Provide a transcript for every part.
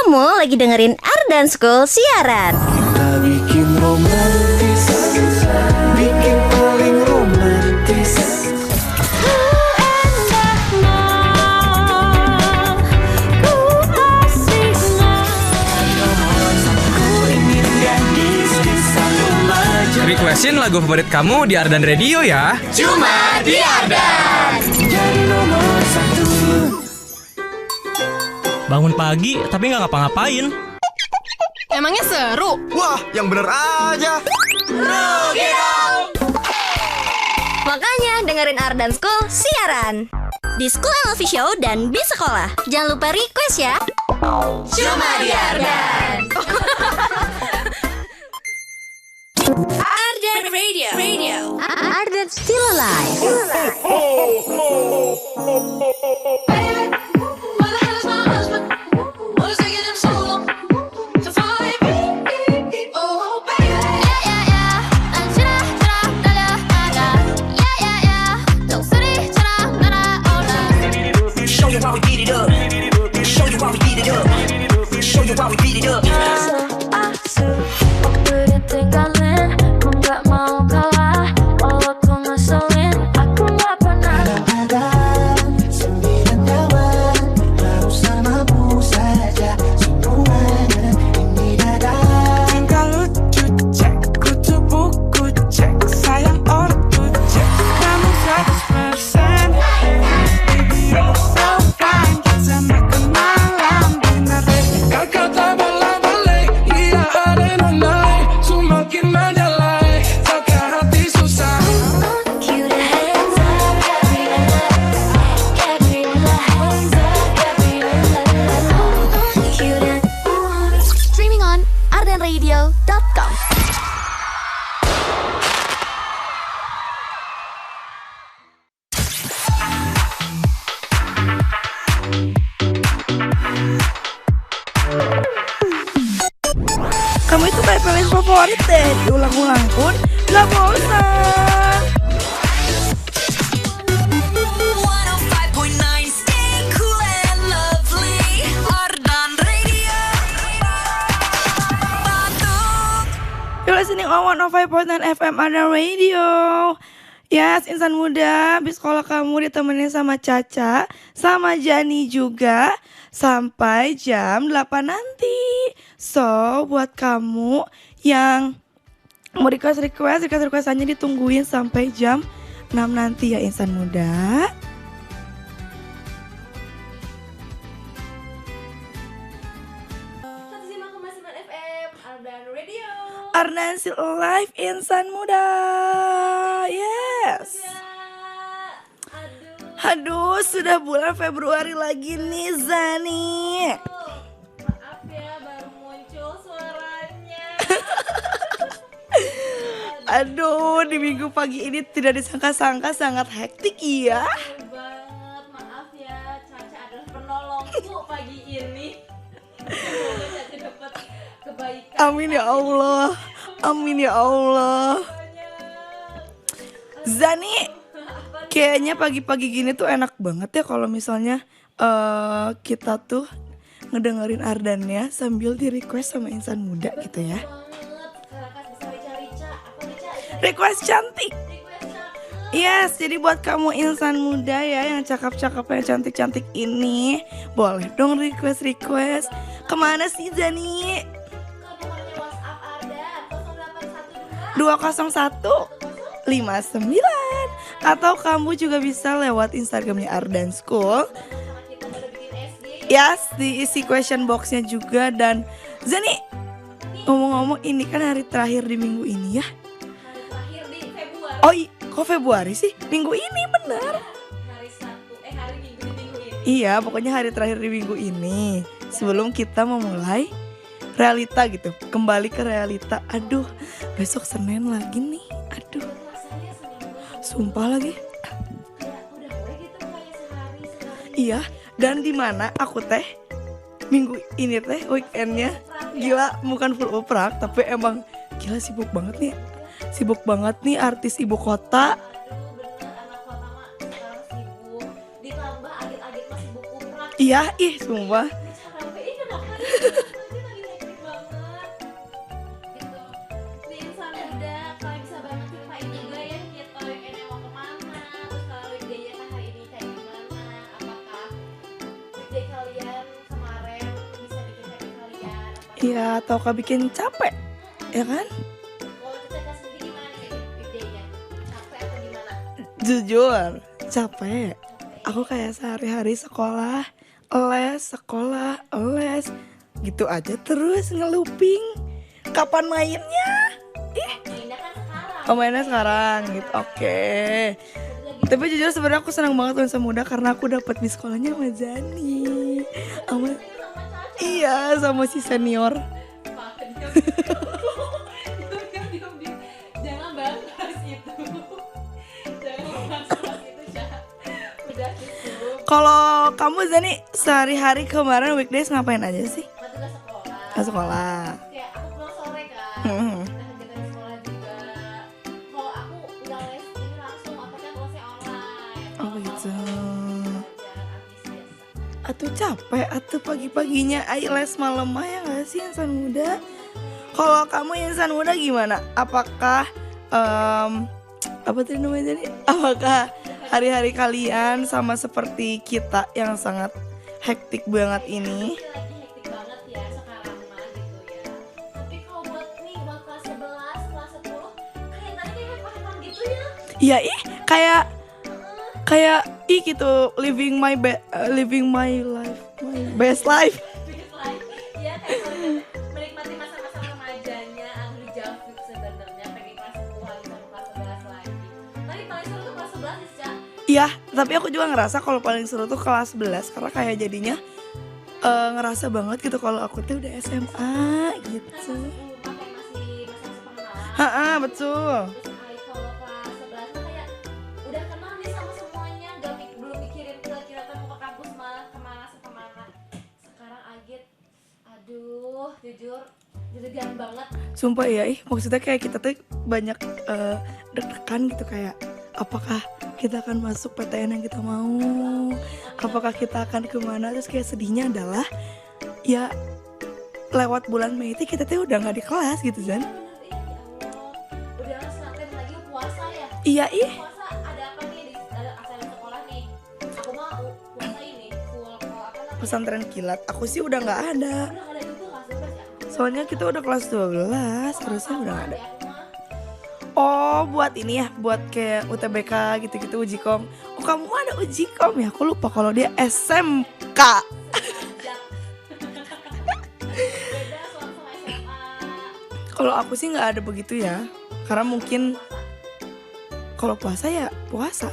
Kamu lagi dengerin Ardan School siaran. Kita bikin romantis, bikin paling romantis. Requestin lagu favorit kamu di Ardan Radio ya. Cuma di Ardan. Jadi nomor satu. Bangun pagi tapi nggak ngapa-ngapain. Emangnya seru? Wah, yang bener aja. Makanya dengerin Ardan School siaran di School LV Show dan Bis Sekolah. Jangan lupa request ya. Cuma di Ardan. Ardan Radio. Ardan Still Alive. ardanradio.com. Kamu itu kayak playlist favorit deh, diulang-ulang pun gak bosan. You're listening on 105.9 FM Ardan Radio. Yes, insan muda, habis sekolah kamu ditemenin sama Caca, sama Jani juga, sampai jam 8 nanti. So, buat kamu yang mau requestannya ditungguin sampai jam 6 nanti ya insan muda. Ardan Still Alive insan muda. Yes. Aduh, sudah bulan Februari lagi nih Zani. Maaf ya, baru muncul suaranya. Aduh, di minggu pagi ini tidak disangka-sangka sangat hektik ya. Betul banget, maaf ya, Caca adalah penolongku pagi ini. Semoga Caca dapat kebaikan. Amin ya Allah. Amin ya Allah. Zani, kayaknya pagi-pagi gini tuh enak banget ya kalau misalnya kita tuh ngedengerin Ardannya sambil di request sama insan muda gitu ya. Request cantik. Yes, jadi buat kamu insan muda ya yang cakep-cakep, yang cantik-cantik ini, boleh dong request. Kemana sih Zani? 201 59. Atau kamu juga bisa lewat Instagramnya Ardan School. Yes, diisi question boxnya juga. Dan Zani, ngomong-ngomong ini kan hari terakhir di minggu ini ya. Terakhir di Februari. Oh kok Februari sih? Minggu ini bener. Hari Minggu di minggu ini. Iya, pokoknya hari terakhir di minggu ini. Sebelum kita memulai realita gitu, kembali ke realita. Aduh, besok Senin lagi nih. Aduh, sumpah lagi. Iya, dan di mana aku teh minggu ini teh weekendnya gila, bukan full uprak tapi emang gila sibuk banget nih artis ibu kota. Iya, sumpah. Iya, atau bikin capek, ya kan? Kalau Caca sendiri gimana nih weekday-nya? Capek atau gimana? Jujur, capek. Aku kayak sehari-hari sekolah, les, gitu aja terus ngeluping. Kapan mainnya? Mainnya kan sekarang. Oh, mainnya sekarang gitu. Oke. Tapi jujur sebenarnya aku senang banget Nuansa Muda karena aku dapat di sekolahnya sama Zani. Iya, sama si senior. Diam. Jangan bahas itu. Jangan bahas itu, Cak. Udah cukup. Kalau kamu Zani sehari-hari kemarin weekdays ngapain aja sih? Waktu ke sekolah. Ke sekolah. Kayak aku pulang sore kan. Hmm. Nah, kegiatan di sekolah juga. Kalau aku udah les ini langsung, apa kan kelasnya online. Oh begitu. Belajar artis biasa. Atuh capek, atuh pagi-paginya ayo les malam mah ya gak sih insan muda? Kalau kamu insan muda gimana? Apakah apa tadi namanya tadi? Apakah hari-hari kalian sama seperti kita yang sangat hektik banget ini? Ini lagi hektik banget ya sekarang mah gitu ya. Tapi kalau buat kelas 11, kelas 10 kayak tadi kayak paham gitu ya. Iya kayak gitu living my life, my best life. Iya kayak kalau menikmati masa-masa remajanya Agli Jafik sebenarnya pengen kelas 10 lagi sama kelas 11 lagi. Tapi paling seru tuh kelas 11 sih, Cak. Iya, tapi aku juga ngerasa kalau paling seru tuh kelas 11 karena kayak jadinya ngerasa banget gitu kalau aku tuh udah SMA gitu. Kayak masih masa-masa pengenalan. Ha, betul. Terus kalau kelas 11 tuh kayak udah kenal nih sama semuanya, belum mikirin kita tuh mau ke kampus kemana. Sekarang Agit, aduh jujur deg-degan banget. Sumpah ya, maksudnya kayak kita tuh banyak deg-degan gitu kayak apakah kita akan masuk PTN yang kita mau, apakah kita akan kemana, terus kayak sedihnya adalah ya lewat bulan Mei itu kita tuh udah gak di kelas gitu Zan. Ya Allah, udah sebentar lagi puasa ya. Iya Puasa ada apa nih di asal sekolah nih? Aku mau puasa ini full apa namanya? pesantren kilat, aku sih udah gak ada. Udah ada gitu kelas 12 ya. Soalnya kita udah kelas 12, harusnya udah gak ada. Ya, aku mah. Oh buat ini ya, buat kayak UTBK gitu-gitu uji kom. Oh kamu ada uji kom ya, aku lupa kalau dia SMK. Beda sama SMA. Kalau aku sih nggak ada begitu ya, karena mungkin kalau puasa ya puasa,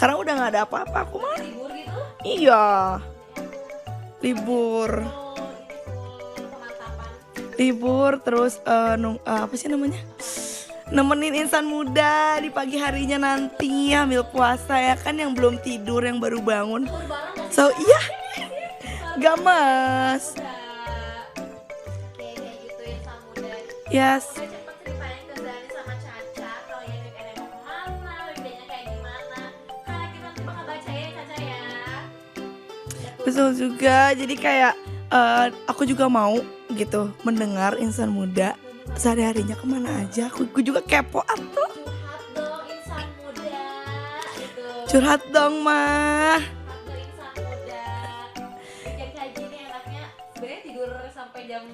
karena udah nggak ada apa-apa aku mah. Libur gitu. Iya, libur, Pemantapan. libur terus apa sih namanya? Nemenin insan muda di pagi harinya nanti ambil puasa ya kan, yang belum tidur, yang baru bangun. So iya, gak mas. Kayak gitu ya sama muda. Yes. Udah cepet ceritain ke Zani sama Caca kalau ya weekend mau kemana, weekendnya kayak gimana. Karena kita nanti bakal baca ya Caca ya. Betul juga, jadi kayak aku juga mau gitu mendengar insan muda sehari-harinya kemana aja. Aku juga kepo atuh. Curhat dong insan muda gitu. Curhat dong mah. Curhat dong insan muda. Weekend kayak gini enaknya sebenarnya tidur sampai jam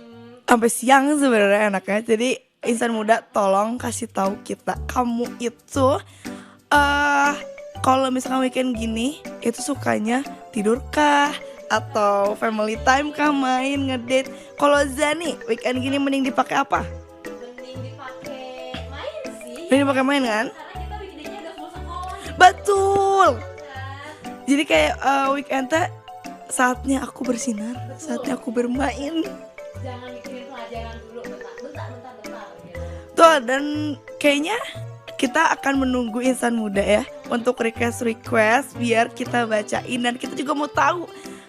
Sampai siang sebenarnya enaknya. Jadi insan muda tolong kasih tahu kita, kamu itu kalau misalkan weekend gini itu sukanya tidur kah atau family time kah, main ngedate? Kalau Zani weekend gini mending dipakai apa? mending dipakai main sih. Mending dipakai main kan? Karena kita weekendnya udah full sekolah Betul. kan. Jadi kayak weekend teh saatnya aku bersinar, saatnya aku bermain. Jangan mikirin pelajaran dulu, bentar gitu. Tuh, dan kayaknya kita akan menunggu insan muda ya untuk request biar kita bacain, dan kita juga mau tahu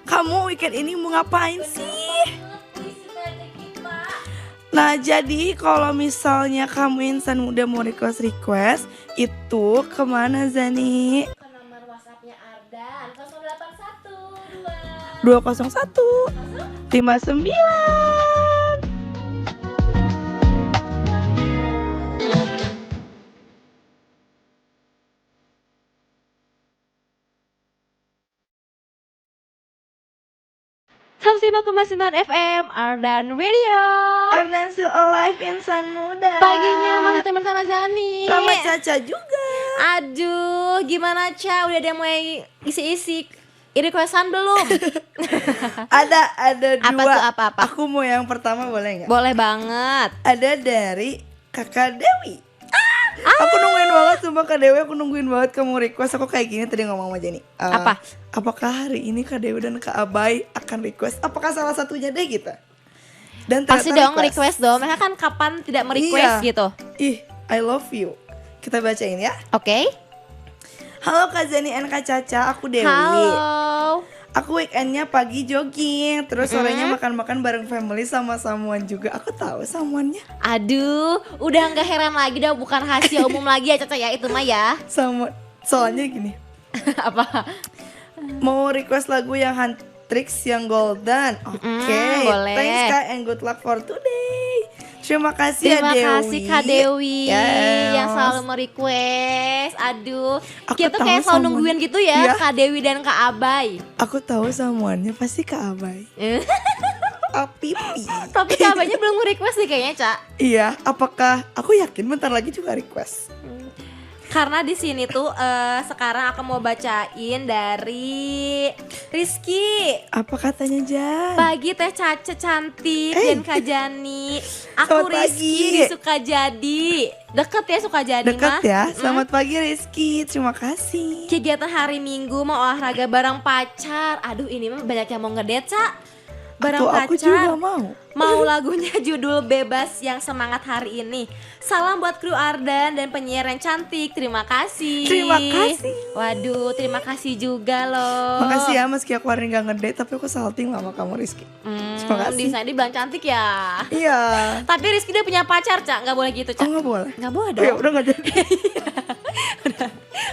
kamu weekend ini mau ngapain sih. Please ceritain ke kita. Nah jadi kalau misalnya kamu insan muda mau request itu kemana Zani? Ke nomor WhatsAppnya Ardan 0812 201 59. 105,9 FM Ardan Radio. Ardan still alive, insan muda. Paginya masih teman sama Zani. Sama Caca juga. Aduh, gimana Ca? Udah ada yang mulai isi-isi requestan belum? Ada Apa dua. tuh, apa? Aku mau yang pertama, boleh nggak? Boleh banget. Ada dari Kakak Dewi. Aku nungguin banget, sumpah Kak Dewi, aku nungguin banget kamu request. Aku kayak gini tadi ngomong sama Jenny. Apa? Apakah hari ini Kak Dewi dan Kak Abai akan request? Apakah salah satunya deh gitu? Dan Pasti ternyata dong request dong. Mereka kan kapan tidak merequest Iya. gitu. Ih, I love you. Kita bacain ya. Oke. Halo Kak Zani and Kak Caca, aku Dewi. Halo. Aku weekendnya pagi jogging, terus sorenya makan-makan bareng family sama samuan juga. Aku tahu samuannya. Aduh, udah nggak heran lagi dah, bukan rahasia umum lagi ya Caca ya itu mah ya. Samuan. Soalnya gini, Apa? mau request lagu yang Huntrix yang Golden. Oke, boleh. thanks Kak and good luck for today. Terima kasih Terima ya Dewi. kasih Kak Dewi Yes. yang selalu merequest. Aduh, Aku kita tuh tahu kayak selalu samuan. nungguin gitu ya, Iya. Kak Dewi dan Kak Abai. Aku tahu samuannya pasti Kak Abai. Pipi. Tapi Kak Abainya belum nge-request nih kayaknya, Cak. Iya, apakah aku yakin bentar lagi juga request. Karena di sini tuh sekarang aku mau bacain dari Rizky. Apa katanya Jan? Pagi Teh Caca cantik dan Kak Jani. Aku Selamat Rizky pagi. di Sukajadi. Deket ya Sukajadi Dekat mah. ya. Selamat pagi Rizky. Terima kasih. Kegiatan hari Minggu mau olahraga bareng pacar. Aduh ini mah banyak yang mau ngedate, Cak. Bareng Tuh, pacar. aku juga mau. Mau lagunya judul Bebas yang semangat hari ini. Salam buat kru Ardan dan penyiar yang cantik. Terima kasih. Terima kasih. Waduh, terima kasih juga loh. Makasih ya meski aku hari ini gak ngedate, tapi aku salting sama kamu Rizky. Terima kasih. Di sana dibilang cantik ya. Iya. Tapi Rizky dia punya pacar, Cak. Gak boleh gitu, Oh Cak. gak boleh. Gak boleh Oh, ya dong. udah gak jadi.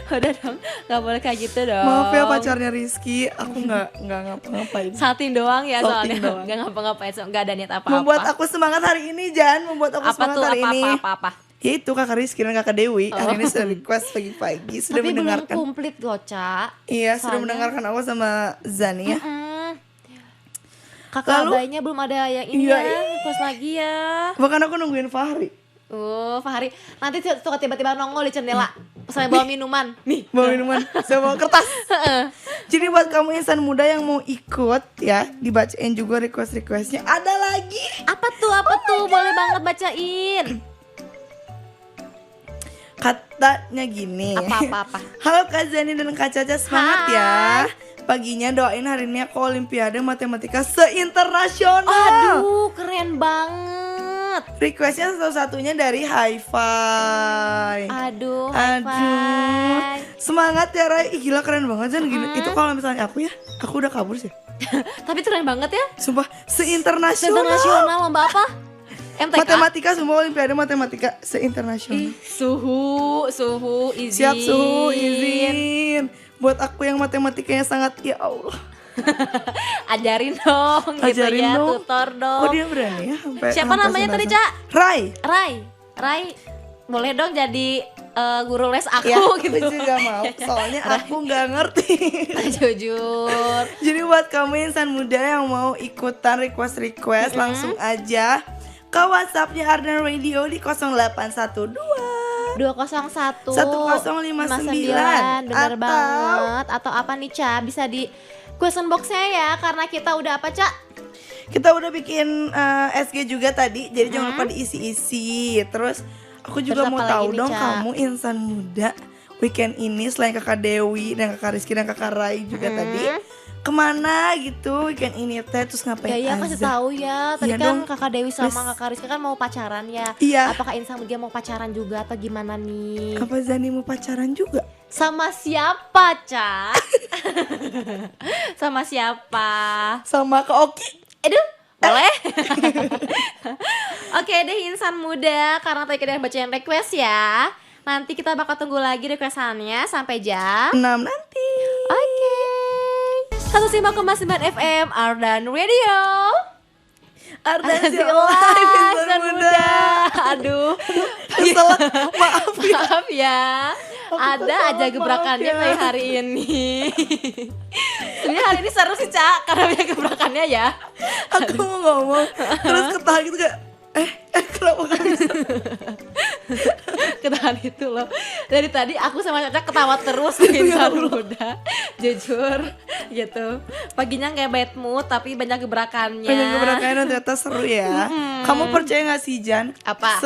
Udah dong. Gak boleh kayak gitu dong. Maaf ya pacarnya Rizky, aku gak ngapa-ngapain. Salting doang ya Salting soalnya. doang. Gak ngapa-ngapain, gak ada niat apa-apa. Membuat aku semangat hari ini Jan, membuat aku apa semangat tuh hari ini. apa? Ya itu Kakak Rizky dan Kakak Dewi hari ini sudah request pagi-pagi, sudah Tapi belum mendengarkan. komplit loh, Cak. Iya, sudah Soalnya- mendengarkan aku sama Zani ya. Kakak Lalu? Abainya belum ada yang ini Iya, ya, request lagi ya. Bahkan aku nungguin Fahri. Fahri, nanti suka tiba-tiba nongol di jendela, saya bawa minuman. Nih, Bawa minuman, saya bawa kertas. Jadi buat kamu insan muda yang mau ikut ya, dibacain juga request-requestnya. Ada lagi. apa tuh? Boleh banget bacain. Katanya gini. Apa? Halo Kak Zani dan Kak Caca, semangat Hai. ya. Paginya doain hari ini aku Olimpiade Matematika se-internasional. Aduh, keren banget. Requestnya satu-satunya dari Hi-Fi. Aduh, Aduh, high five. semangat ya Rai. Ih, gila keren banget Zan. Gini, itu kalau misalnya aku ya, aku udah kabur sih. Tapi keren banget ya. Sumpah, se-internasional. Internasional lomba apa? MTK. Matematika, semua Olimpiade Matematika se-internasional. Suhu, izin. Siap suhu, izin. Buat aku yang matematikanya sangat, ya Allah. Ajarin dong, gitu Ajarin ya, dong. tutor dong. Kok dia berani ya sampai Siapa namanya tadi, Cak? Rai. Rai, boleh dong jadi guru les aku Ya, gitu. aku juga mau. Soalnya aku nggak ngerti. Jujur. Jadi buat kamu insan muda yang mau ikutan request langsung aja ke WhatsAppnya Ardan Radio di 0812 201 1059. bener Atau- banget. Atau apa nih, Ca? Bisa di question box-nya ya, karena kita udah apa, Ca? Kita udah bikin SG juga tadi, jadi jangan lupa diisi-isi. Terus aku juga Terus mau apa tahu lagi nih, dong Ca? kamu insan muda weekend ini selain Kakak Dewi dan Kakak Rizky dan Kakak Rai juga tadi kemana gitu weekend ini teh, terus ngapain Ya kasih aja? tahu ya. Tadi Iya kan dong. Kakak Dewi sama Please. Kakak Rizky kan mau pacaran ya. Iya. Apakah Insan dia mau pacaran juga atau gimana nih? Apa Zani mau pacaran juga? Sama siapa, Ca? Sama siapa? Sama Kak Oki. Aduh, boleh? Oke deh insan muda, karena tadi kita bacain request ya. Nanti kita bakal tunggu lagi requestannya sampai jam 6 nanti. Oke. 105,9 FM Ardan Radio. Ardan Ardan si Live, insan insan muda. Aduh. Salah, maaf ya. Maaf ya. Ada aja salah, gebrakannya maaf ya. kayak hari ini. Sebenarnya hari ini seru sih Cak, karena banyak gebrakannya ya. Aku mau ngomong terus ketawa gitu kayak kenapa gak bisa? Ketahuan itu loh. Dari tadi aku sama Caca ketawa terus di Insan Muda. Jujur gitu. Paginya kayak bad mood tapi banyak gebrakannya. Banyak gebrakannya ternyata seru ya. Kamu percaya gak sih Jan? Apa?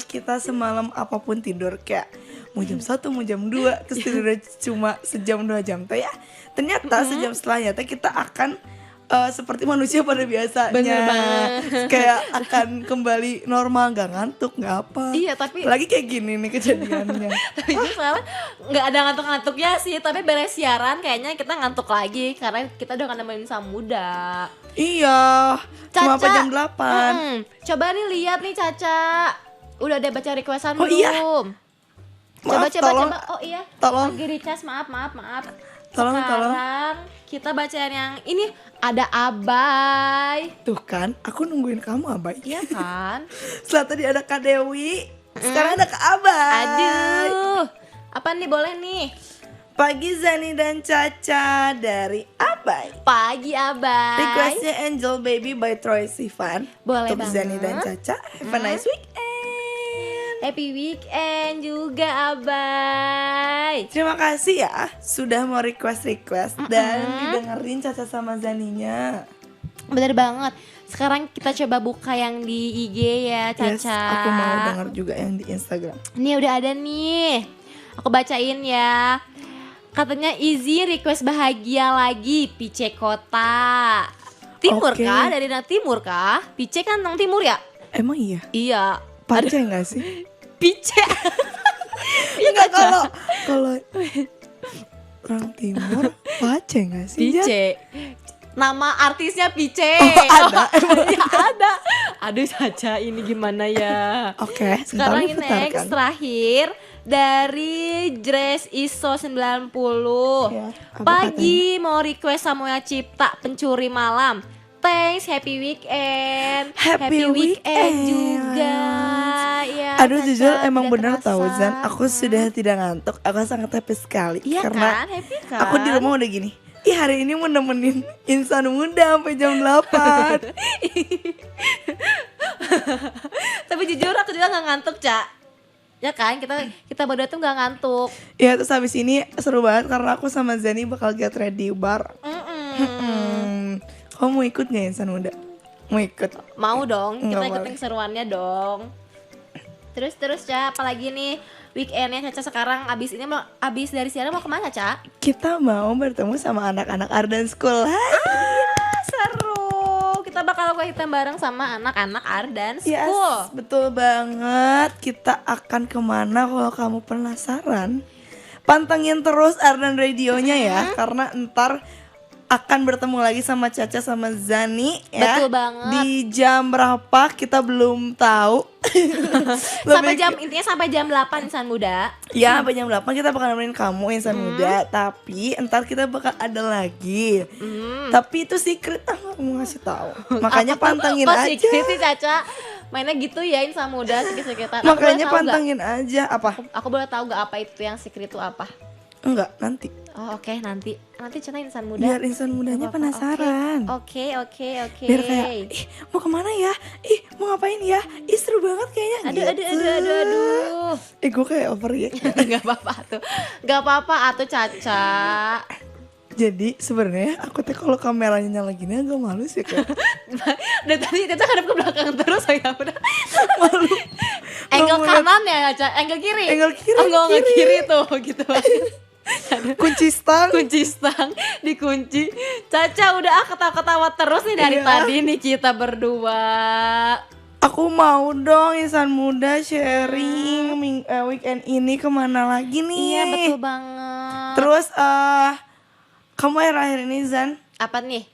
Kita semalam apapun tidur kayak mau jam 1, mau jam 2, terus tidur cuma sejam 2 jam tuh ya. Ternyata sejam setelahnya tuh kita akan seperti manusia pada biasanya. Bener banget. Kayak akan kembali normal, gak ngantuk, gak apa. Iya, tapi lagi kayak gini nih kejadiannya. tapi itu sekarang nggak ada ngantuk-ngantuknya sih. Tapi beres siaran kayaknya kita ngantuk lagi karena kita udah nemenin Insan Muda. Iya, cuma Caca, apa jam 8. Coba nih lihat nih Caca. Udah ada baca requestan Oh, belum? iya. Maaf, Coba. Oh iya. Tolong. Lagi recast, maaf. Tolong. Sekarang kita bacain yang ini, ada Abai. Tuh kan, aku nungguin kamu Abai. Iya kan? Setelah tadi ada Kak Dewi, sekarang ada Kak Abai. Aduh. Apa nih, boleh nih? Pagi Zani dan Caca dari Abai. Pagi Abai. Requestnya Angel Baby by Troye Sivan. Boleh untuk banget. Zani dan Caca. Have a nice weekend. Happy weekend juga Abai. Terima kasih ya sudah mau request dan didengerin Caca sama Zaninya. Bener banget. Sekarang kita coba buka yang di IG ya Caca. Yes, aku mau denger juga yang di Instagram. Nih udah ada nih. Aku bacain ya. Katanya Izzy request bahagia lagi Pice Kota. Timur Oke. kah? Dari timur kah? Pice kan orang timur ya? Emang iya? Iya. Pace gak sih? Pice. Enggak, kalau orang timur Pace gak sih? Jan? Pice. Nama artisnya Pice. ada? Ya ada. Aduh Caca ini gimana ya? Oke, Sekarang sekarang ini next terakhir dari Dress ISO 90. Ya, apa Pagi mau request Samuel Cipta Pencuri Malam. Thanks, happy weekend. Happy weekend. juga. Ya, Aduh Caca, jujur emang tidak bener terasa. tahu Zan, aku sudah tidak ngantuk. Aku sangat happy sekali Iya karena kan, happy kan? aku di rumah udah gini. Ih hari ini mau nemenin Insan Muda sampai jam 8. Tapi jujur aku juga gak ngantuk, Cak. Ya kan, kita berdua tuh gak ngantuk. Ya terus habis ini seru banget karena aku sama Zani bakal get ready bar. Kamu mau ikut gak Insan Muda? Mau ikut? Mau dong, kita Nggak ikutin seruannya dong. Terus Cak, apalagi nih weekendnya Caca sekarang abis dari siaran mau kemana Cak? Kita mau bertemu sama anak-anak Ardan School. Hai. Seru, kita bakal hitam bareng sama anak-anak Ardan Yes, School. betul banget. Kita akan kemana kalau kamu penasaran? Pantengin terus Ardan Radionya ya, karena ntar akan bertemu lagi sama Caca sama Zani ya. Betul banget. Di jam berapa kita belum tahu. Intinya sampai jam 8 Insan Muda. Ya, sampai jam 8 kita bakal nemenin kamu Insan Muda, tapi ntar kita bakal ada lagi. Tapi itu secret, aku mau ngasih tahu. Makanya pantengin aja. Secret sih Caca. Mainnya gitu ya Insan Muda secret-secretan. Makanya pantengin aja. Apa? Aku boleh tahu gak apa itu yang secret itu apa? Enggak, nanti. Oh oke, nanti cerita Insan Muda. Biar Insan Mudanya Gak apa-apa, penasaran. Oke. Biar kayak, ih mau kemana ya? Ih mau ngapain ya? Ih seru banget kayaknya. Aduh. Gue kayak over ya. Gak apa-apa atuh Caca. Jadi sebenarnya aku tuh kalau kameranya nyala gini agak malu sih kayak. Dan tadi Caca hadap ke belakang terus ya udah. Malu. Angle kanan ya Caca, angle kiri. Angle kiri, Angle kiri tuh gitu. Kunci stang. Kunci stang dikunci. Caca udah ketawa-ketawa terus nih dari Iya. tadi nih kita berdua. Aku mau dong Insan Muda sharing weekend ini kemana lagi nih? Iya betul banget. Terus kamu akhir-akhir ini Zan, Apa nih?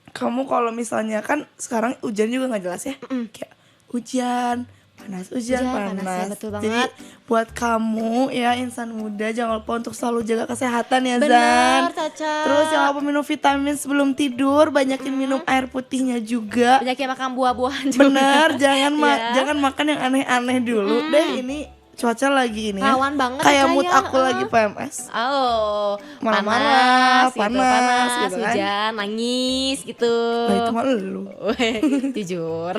kamu kalau misalnya kan sekarang hujan juga nggak jelas ya, kayak hujan panas Hujan, panas, ya, betul Jadi banget. buat kamu ya Insan Muda jangan lupa untuk selalu jaga kesehatan ya Zan. Benar Caca. Terus jangan lupa minum vitamin sebelum tidur, banyakin minum air putihnya juga. Banyak yang makan buah-buahan juga. Bener, Ya. jangan makan yang aneh-aneh dulu deh. Ini cuaca lagi ini ya. Rawan banget Kayak ya, mood Caya. aku lagi PMS. Oh, Marah-marah, panas gitu kan. hujan, nangis gitu. Nah, itu mah lu. Jujur.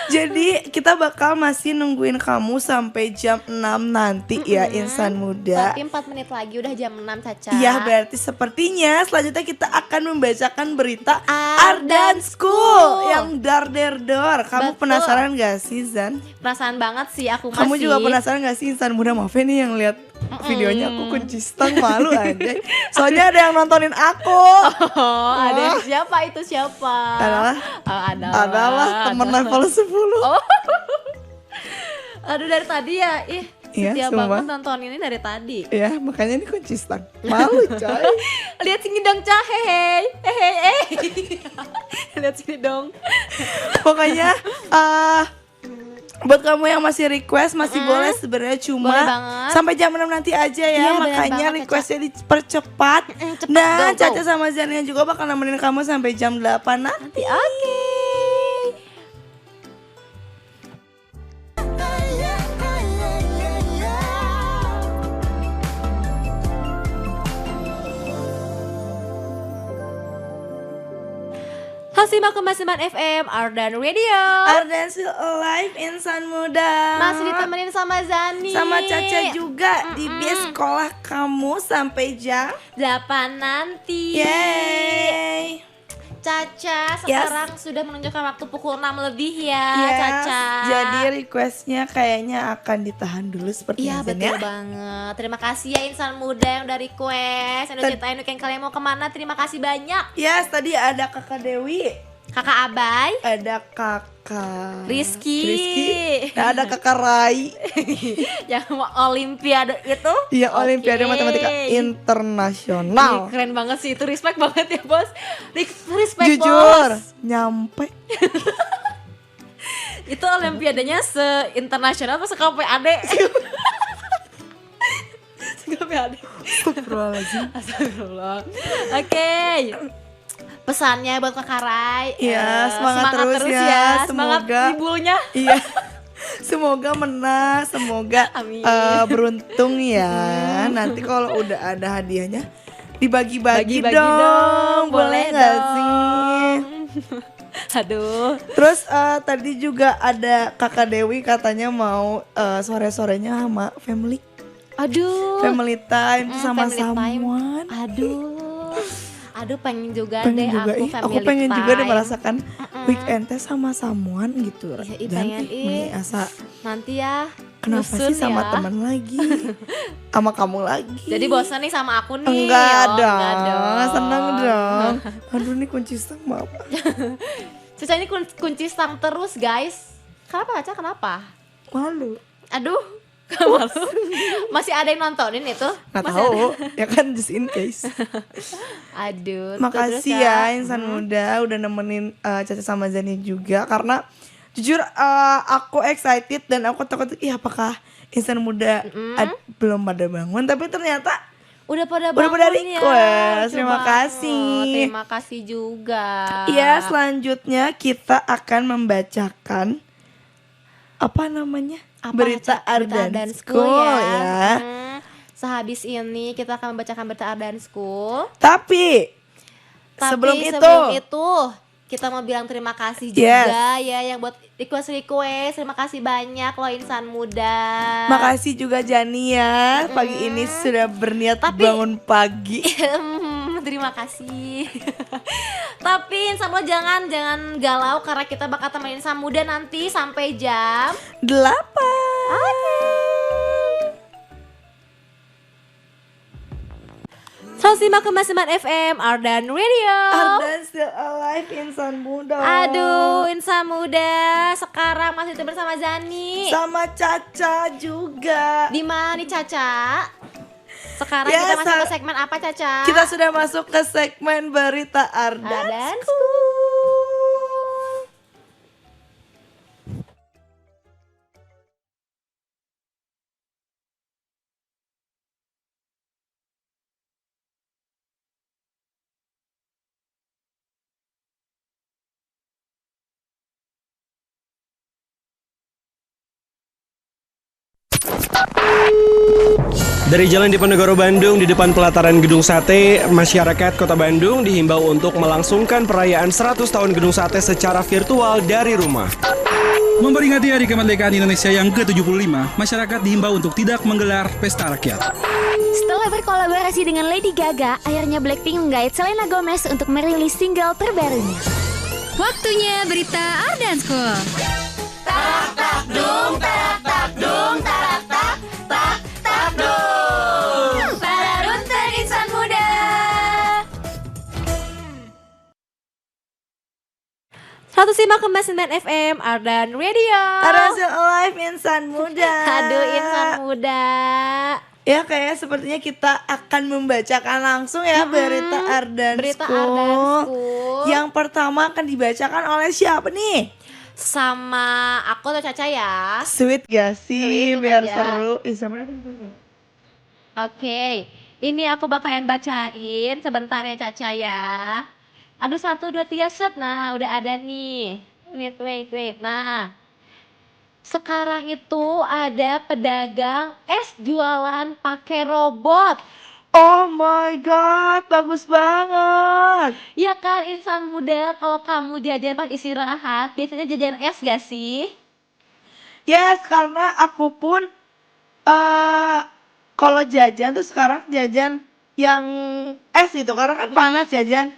Jadi kita bakal masih nungguin kamu sampai jam 6 nanti ya Insan Muda. Tapi 4 menit lagi udah jam 6 Caca. Iya, berarti sepertinya selanjutnya kita akan membacakan berita Ardan Ardan School yang dar der dor. Kamu Betul. penasaran gak sih Zan? Perasaan banget sih aku masih. Kamu juga penasaran gak sih Insan Muda? Maaf ya nih yang lihat videonya aku kunci stang, malu aja. Soalnya ada yang nontonin aku. Oh, ada siapa itu siapa? Adalah Adalah temen level 10. Oh. Aduh dari tadi ya, Iya, setia sumpah. banget nonton ini dari tadi. Ya, makanya ini kunci stang. Malu coy. Lihat sini dong Cah, hehe. Lihat sini dong. Pokoknya buat kamu yang masih request masih boleh sebenarnya, cuma Boleh banget. sampai jam 6 nanti aja ya. Iya, bener Makanya banget, requestnya dipercepat. cepet, Dan go. Caca sama Zania juga bakal nemenin kamu sampai jam 8 nanti. Oke. Simak Kemasiman FM Ardan Radio. Ardan Still Alive, Insan Muda. Masih ditemenin sama Zani. sama Caca juga di bis sekolah kamu sampai jam 8 nanti. Yeay. Caca sekarang sudah menunjukkan waktu pukul 6 lebih ya, Yes, Caca. jadi requestnya kayaknya akan ditahan dulu seperti Iya yang Zan betul ya. banget. Terima kasih ya Insan Muda yang udah request, yang udah ceritain weekend kalian mau kemana. Terima kasih banyak. Yes, tadi ada Kakak Dewi, Kakak Abai, ada Kakak Rizky. dan ada Kakak Rai. yang mau Olimpiade itu. Yang Oke. Olimpiade Matematika Internasional. Ih, keren banget sih itu, respect banget ya bos. Respect Jujur, bos. nyampe. Itu Olimpiadanya se-internasional apa se-KPAD? Se-KPAD. Astagfirullahaladzim. Astagfirullah. Oke. Pesannya buat Kakak Rai. Iya, semangat terus ya. Semangat Semoga- ibunya. Iya. Semoga menang, semoga Amin. beruntung ya. Nanti kalau udah ada hadiahnya dibagi-bagi Bagi-bagi dong. Boleh nggak dong. sih? Aduh. Terus tadi juga ada Kakak Dewi katanya mau sore-sorenya sama family. Aduh. Family time sama family time. someone. Aduh pengen juga Pengen deh juga, aku aku family pengen juga deh time. merasakan weekend teh sama someone gitu. Iya, Dan pengen, meni asa Nanti ya. kenapa nyusun sih sama ya. teman lagi, sama kamu lagi? Jadi bosan nih sama aku nih. Enggak Oh, dong, enggak dong. seneng dong. Aduh nih kunci stang maaf. Caca ini kunci stang terus guys. Kenapa Caca? Kenapa? Malu. Aduh. Malu. Masih ada yang nontonin itu? Nggak Masih tahu, ya kan just in case. Aduh. Makasih terus, ya Kak. Insan Muda udah nemenin Caca sama Zani juga. Karena jujur aku excited dan aku takut apakah Insan Muda belum pada bangun. Tapi ternyata Udah pada Udah pada bangun ya. request. Lucu Terima banget. kasih. Terima kasih juga. ya selanjutnya kita akan membacakan apa namanya? Apa, Berita Caca? Ardan School ya. Sehabis ini kita akan membacakan berita Ardan School. Tapi sebelum itu kita mau bilang terima kasih Yes. juga ya yang buat request. Terima kasih banyak loh Insan Muda. makasih juga Jani ya. Pagi ini sudah berniat bangun pagi. Terima kasih. Tapi Insan Muda jangan galau karena kita bakal temenin Insan Muda nanti sampai jam 8. Selamat simak Kemasiman FM Ardan Radio. Ardan Still Alive, Insan Muda. Aduh, Insan Muda sekarang masih bersama Zani. Sama Caca juga. Di mana nih Caca? Sekarang Ya, kita masuk ke segmen apa Caca? Kita sudah masuk ke segmen berita Ardan Ardan School. Dari Jalan Diponegoro Bandung di depan pelataran Gedung Sate, masyarakat Kota Bandung dihimbau untuk melangsungkan perayaan 100 tahun Gedung Sate secara virtual dari rumah. Memperingati Hari Kemerdekaan Indonesia yang ke-75, masyarakat dihimbau untuk tidak menggelar pesta rakyat. Setelah berkolaborasi dengan Lady Gaga, akhirnya Blackpink menggait Selena Gomez untuk merilis single terbarunya. Waktunya berita Ardan School. Tak tak dung, tak tak dung, tak tak tak tak dung. Para runter insan muda. Satu simak Kembas 9 FM Ardan Radio. Ardan Alive insan muda. Aduh insan muda. Ya kayaknya sepertinya kita akan membacakan langsung ya berita Ardan Berita School. Ardan School. Yang pertama akan dibacakan oleh siapa nih? Sama aku atau Caca ya. Sweet gak sih? Sweet Biar aja. seru. Oke, ini aku bakalan bacain sebentar ya Caca ya. Aduh 1, 2, 3 set. Nah udah ada nih. Wait. Nah sekarang itu ada pedagang es jualan pakai robot. Oh my god, bagus banget. Ya kan insan muda, kalau kamu jajan pas istirahat biasanya jajan es gak sih? Yes, karena aku pun kalau jajan tuh sekarang jajan yang es gitu karena kan panas jajan.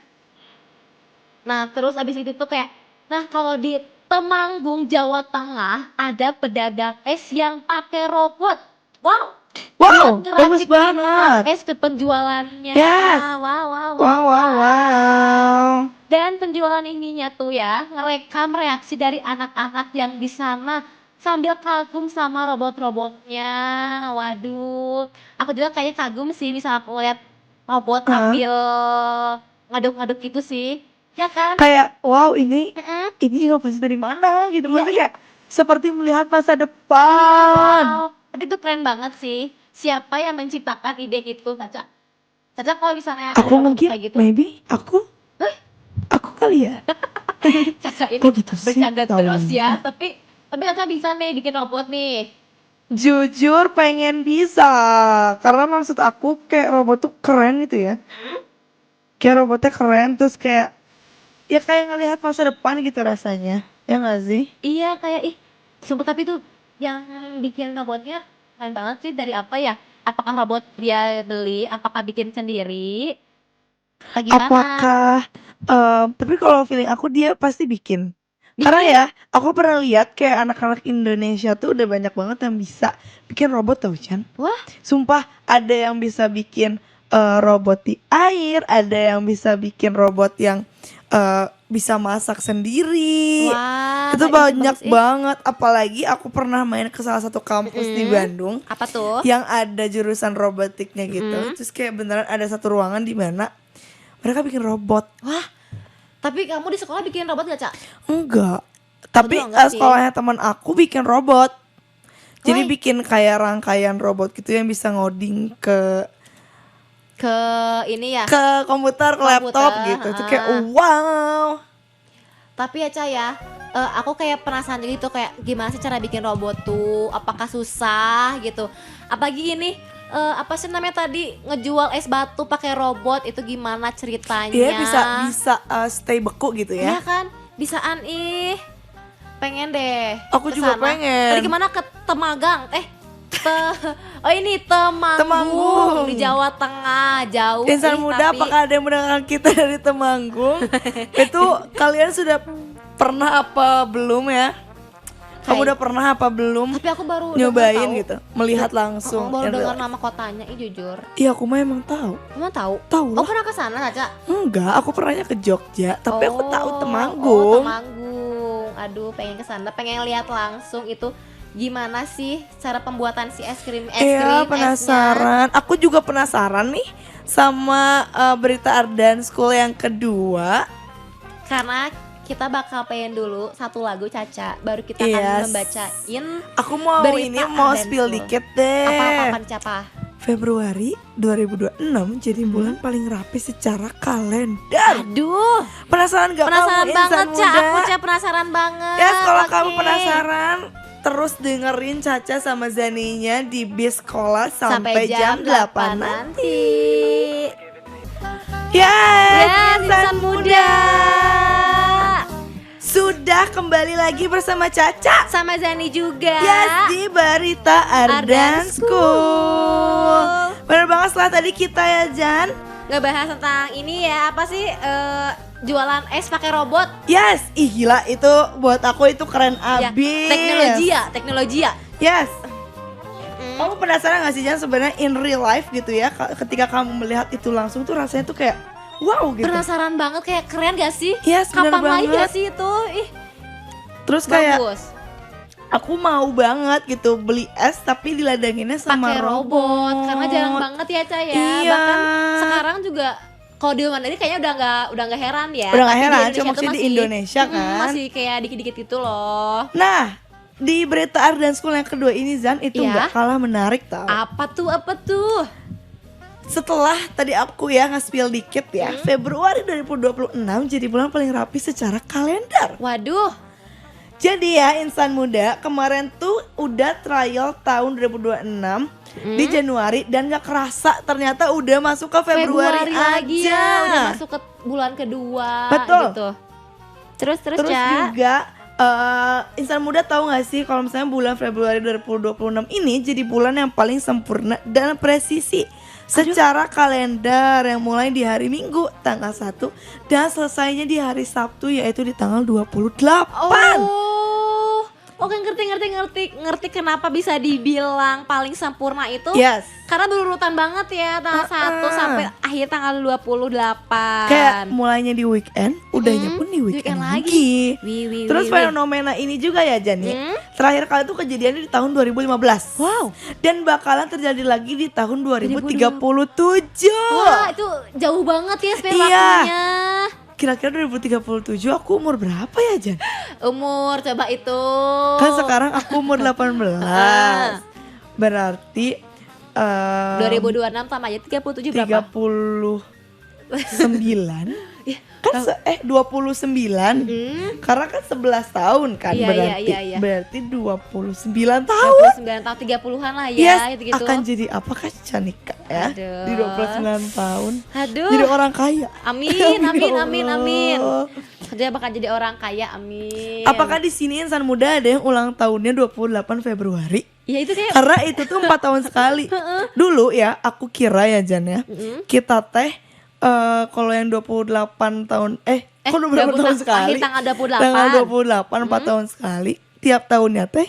Nah terus abis itu tuh kayak, nah kalau di Temanggung, Jawa Tengah ada pedagang es yang pakai robot. Wow, Wow, dia bagus ngeracik banget. es ke penjualannya. Yes. Wow. Dan penjualan ininya tuh ya ngerekam reaksi dari anak-anak yang di sana sambil kagum sama robot-robotnya. Waduh, aku juga kayaknya kagum sih bisa aku lihat robot sambil ngaduk-ngaduk gitu sih. Ya kan? Kayak wow ini inovasi dari mana gitu. Maksudnya kayak seperti melihat masa depan. Wow, tapi itu keren banget sih. Siapa yang menciptakan ide itu, Caca? Caca kalau misalnya ada Aku robot mungkin kayak gitu, maybe aku kali ya. Caca ini Kok gitu sih? bercanda Tahu. terus ya. Tapi Caca bisa nih bikin robot nih. Jujur pengen bisa. Karena maksud aku kayak robot tuh keren gitu ya. Kayak robotnya keren terus kayak ya kayak ngelihat masa depan gitu rasanya. Ya gak sih? Iya kayak sumpah tapi tuh yang bikin robotnya keren banget sih. Dari apa ya? Apakah robot dia beli? Apakah bikin sendiri? Gimana? Apakah tapi kalau feeling aku dia pasti bikin. Karena ya aku pernah lihat kayak anak-anak Indonesia tuh udah banyak banget yang bisa bikin robot tau Chan. Wah. Sumpah ada yang bisa bikin robot di air, ada yang bisa bikin robot yang bisa masak sendiri. Wah, Itu ini banyak bagus, banget. Apalagi aku pernah main ke salah satu kampus di Bandung Apa tuh? yang ada jurusan robotiknya gitu. Terus kayak beneran ada satu ruangan di mana mereka bikin robot. Wah, tapi kamu di sekolah bikin robot gak, Cak? Enggak. Tapi juga enggak sih. sekolahnya teman aku bikin robot. Jadi Woi. bikin kayak rangkaian robot gitu yang bisa ngoding ke Ini ya. komputer, ke laptop gitu. Itu kayak wow. Tapi ya Ca ya, aku kayak penasaran gitu kayak gimana sih cara bikin robot tuh? Apakah susah gitu? Apalagi ini apa sih namanya tadi ngejual es batu pakai robot itu gimana ceritanya? Dia bisa stay beku gitu Iya ya. kan? Bisaan pengen deh. Aku juga kesana. pengen. Tadi gimana ke Temagang? Oh ini Temanggung di Jawa Tengah jauh. Insan ih, muda, tapi- apakah ada yang mendengar kita dari Temanggung? Itu kalian sudah pernah apa belum ya? Kamu udah pernah apa belum Tapi aku baru nyobain dengar tahu. gitu, melihat langsung? Baru in real dengar life? nama kotanya, jujur. Iya, aku mah emang tahu. Kamu tahu? Tahu Oh lah. pernah ke sana Caca? Enggak, aku pernahnya ke Jogja, tapi aku tahu Oh, Temanggung. Temanggung. Aduh, pengen ke sana, pengen lihat langsung itu gimana sih cara pembuatan si es krim Iya, esnya. penasaran. Aku juga penasaran nih sama berita Ardan School yang kedua. Karena kita bakal pengen dulu satu lagu Caca, baru kita Yes. akan membacain Aku mau berita ini mau Ardan spill School. dikit deh. Apa-apa siapa? Februari 2026 jadi bulan paling rapi secara kalender. Aduh, Penasaran gak penasaran kamu banget insan Ca, muda? aku Ca penasaran banget. Ya, kalau Oke. kamu penasaran, terus dengerin Caca sama Zaninya di Bis Sekolah sampai jam 8 nanti. Yes, insan muda. Sudah kembali lagi bersama Caca Sama Zani juga. Yes, di Berita Ardan School. Bener banget setelah tadi kita ya Jan Ngebahas tentang ini ya, apa sih jualan es pakai robot. Yes, ih gila itu buat aku itu keren Ya, abis. teknologi ya. Yes. Kamu penasaran gak sih Jan sebenarnya in real life gitu ya, ketika kamu melihat itu langsung tuh rasanya tuh kayak wow gitu. Penasaran banget, kayak keren gak sih? Yes, bener Kapan lagi banget. gak sih itu? Ih, Terus kayak bagus. aku mau banget gitu beli es tapi diladanginnya sama Pakai robot. Karena jarang banget ya Ca ya. Iya. Bahkan sekarang juga kalau di luar negeri kayaknya udah nggak heran ya. Udah nggak Tapi heran, di cuma tuh maksudnya di Indonesia kan. Masih kayak dikit-dikit gitu loh. Nah, di Berita Ardan School yang kedua ini Zan itu Iya. nggak kalah menarik tau. Apa tuh? Setelah tadi aku ya nge-spill dikit ya, Februari 2026 jadi bulan paling rapi secara kalender. Waduh. Jadi ya insan muda, kemarin tuh udah trial tahun 2026 di Januari dan gak kerasa ternyata udah masuk ke Februari lagi aja. ya, udah masuk ke bulan kedua. Betul. Gitu. Terus Terus Ca. juga insan muda tahu gak sih kalau misalnya bulan Februari 2026 ini jadi bulan yang paling sempurna dan presisi secara kalender yang mulai di hari Minggu tanggal 1 dan selesainya di hari Sabtu yaitu di tanggal 28. Oke, ngerti kenapa bisa dibilang paling sempurna itu. Yes. Karena berurutan banget ya, tanggal 1 sampai akhir tanggal 28. Kayak mulainya di weekend, udahnya pun di weekend lagi. Terus fenomena ini juga ya Jani. Terakhir kali itu kejadiannya di tahun 2015. Wow. Dan bakalan terjadi lagi di tahun 2037. Wah, itu jauh banget ya span Iya. waktunya. Kira-kira 2037 aku umur berapa ya Jan? Umur coba itu. Kan sekarang aku umur 18. Berarti 2026 tambah aja 37 berapa? 39 kan 29 karena kan 11 tahun kan Iya, iya. berarti 29 tahun 29 tahun 30-an lah yes, ya gitu-gitu. akan jadi apakah Canika ya Aduh. di 29 tahun Aduh. jadi orang kaya. Amin. Allah. Dia bakal jadi orang kaya, amin. Apakah di sini insan muda ada yang ulang tahunnya 28 Februari? Ya itu kayak Karena itu tuh 4 tahun sekali. Dulu ya aku kira ya Jan ya, kita teh kalau yang 28 tahun kok 28 tahun sekali? Akhir tanggal 28. Tanggal 28 4 tahun sekali. Tiap tahunnya teh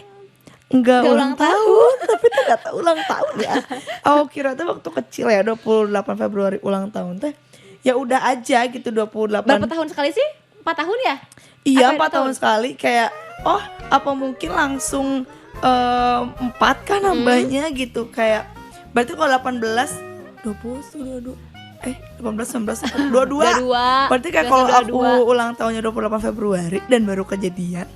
enggak ulang tahun, tapi ternyata ulang tahun ya. Aku kira tuh waktu kecil ya 28 Februari ulang tahun teh. Ya udah aja gitu 28. berapa tahun sekali sih? 4 tahun ya? Iya, Apa 4 tahun sekali. Kayak apa mungkin langsung 4 kan nambahnya gitu. Kayak berarti kalau 18 20 18 19 22. Berarti kayak kalau aku ulang tahunnya 28 Februari dan baru kejadian,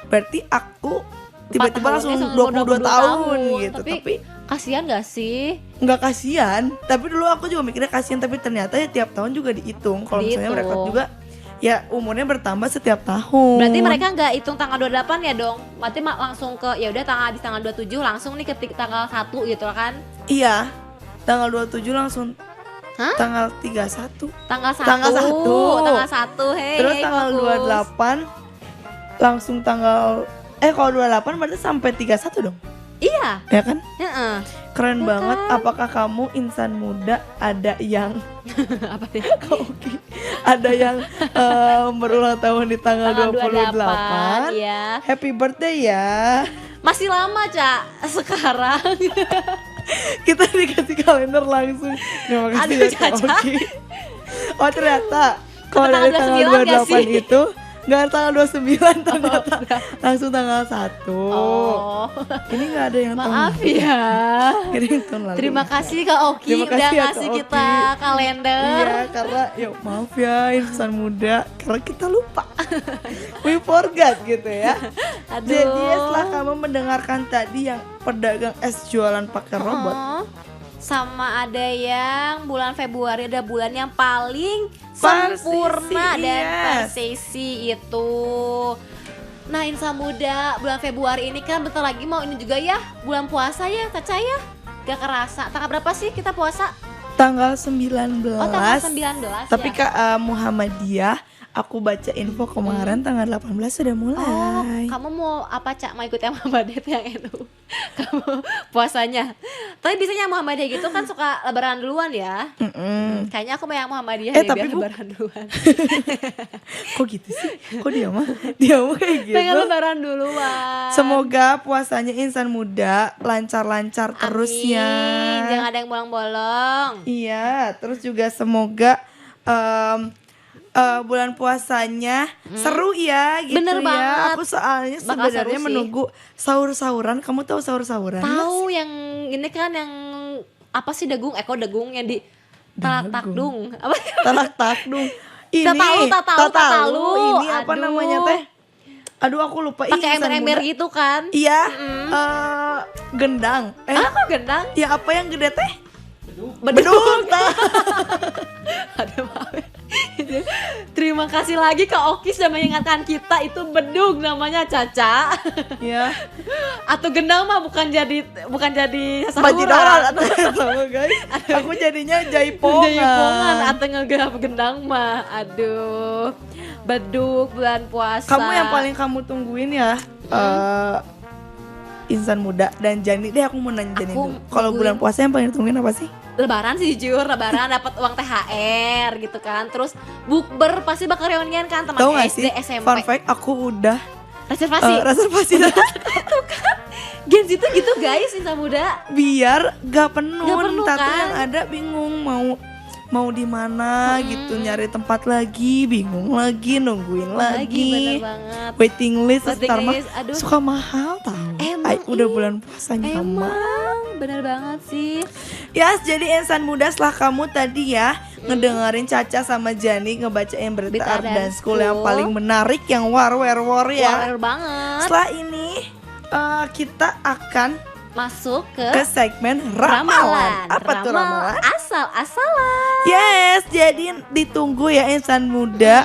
berarti aku tiba-tiba langsung 22 tahun gitu. Tapi kasihan gak sih? nggak kasihan. Tapi dulu aku juga mikirnya kasihan, tapi ternyata ya tiap tahun juga dihitung. Kalau misalnya mereka juga ya umurnya bertambah setiap tahun. Berarti mereka nggak hitung tanggal 28 ya dong? Berarti langsung ke ya udah tanggal di tanggal 27 langsung nih ke tanggal 1 gitu kan? Iya. Tanggal 27 langsung. Hah? Tanggal 31. Tanggal 1. Tanggal 1. Hei. Terus tanggal 28 langsung tanggal kalau 28 berarti sampai 31 dong. Iya. Ya kan? Heeh. Keren banget. Apakah kamu insan muda ada yang Apa sih? Oke. Ada yang berulang tahun di tanggal 28. Iya. Happy birthday ya. Masih lama, Ca. Sekarang. Kita dikasih kalender langsung. Terima kasih Aduh, ya Kak Caca. Oki. Oh ternyata kalau Tanggal dari tanggal 29 nggak 28 sih? itu nggak tanggal 29 ternyata langsung tanggal 1. Oh. Ini nggak ada yang Maaf tahun. ya. Ini yang tahun lalu. Terima kasih Kak Oki Terima udah kasih ya, Kak ngasih Oki. kita kalender. Iya karena ya maaf ya insan muda karena kita lupa. We forgot gitu ya. Aduh. Jadi setelah kamu mendengarkan tadi yang pedagang es jualan pakai robot, sama ada yang bulan Februari ada bulan yang paling Persisi, sempurna dan yes. persisi itu Nah insan muda, bulan Februari ini kan bentar lagi mau ini juga ya, bulan puasa ya Caca ya. Gak kerasa, tanggal berapa sih kita puasa? Tanggal 19. Oh tanggal 19 Tapi ya? Kak Muhammadiyah, aku baca info kemarin tanggal 18 sudah mulai. Oh, kamu mau apa Cak? Mau ikut yang Muhammadiyah yang NU? Kamu puasanya. Tapi biasanya Muhammadiyah gitu kan suka lebaran duluan ya. Kayaknya aku mau yang Muhammadiyah deh, tapi biar lebaran duluan. Kok gitu sih? Kok dia mah kayak gitu? Pengen lebaran duluan. Semoga puasanya insan muda lancar-lancar terus Amin. ya. Jangan ada yang bolong-bolong. Iya, terus juga semoga bulan puasanya seru ya gitu. Bener ya. banget. Aku soalnya Bakal sebenarnya seru sih. menunggu sahur-sahuran. Kamu tahu sahur-sahuran? Tahu yang ini kan yang apa sih dagung? Kok dagung yang di takdung. Apa? Talak takdung. Ini Tatalu. Ini apa Aduh. namanya teh? Aduh aku lupa. Pakai insan ember-ember muda. gitu kan? Iya. Gendang. Kok gendang? Ya apa yang gede teh? Bedug. Aduh maaf. Terima kasih lagi Kak Oki sudah mengingatkan kita itu bedug namanya Caca. Ya. Atau gendang mah bukan jadi Bajidoran sahuran. atau guys. Aku jadinya jaipongan. Jaipongan atau ngegerap gendang mah. Aduh. Bedug bulan puasa. Kamu yang paling kamu tungguin ya insan muda dan Jani deh, aku mau nanya Jani dulu. Kalau bulan puasa yang paling ditungguin apa sih? Lebaran sih jujur, lebaran dapat uang THR gitu kan. Terus bukber pasti bakal reunian kan teman Tahu nggak SD, sih? SMP. Fun fact, aku udah Reservasi. Tuh kan. Gen Z tuh gitu guys, insan muda. biar gak penuh, Gak penuh, ntar tuh kan? yang ada bingung mau di mana gitu, nyari tempat lagi, bingung lagi, nungguin lagi. Bener banget. Waiting list, Waiting ntar mah list, aduh. suka mahal tau. Emang Udah iya. bulan puasanya mah. Emang bener banget sih. Yes, jadi insan muda setelah kamu tadi ya ngedengerin Caca sama Jani ngebacain berita Berita Art dan dan School yang School. paling menarik, yang war ya. Warrior banget. Setelah ini kita akan Masuk ke segmen ramalan. Apa tuh ramalan? Asal-asalan. Yes, jadi ditunggu ya insan muda.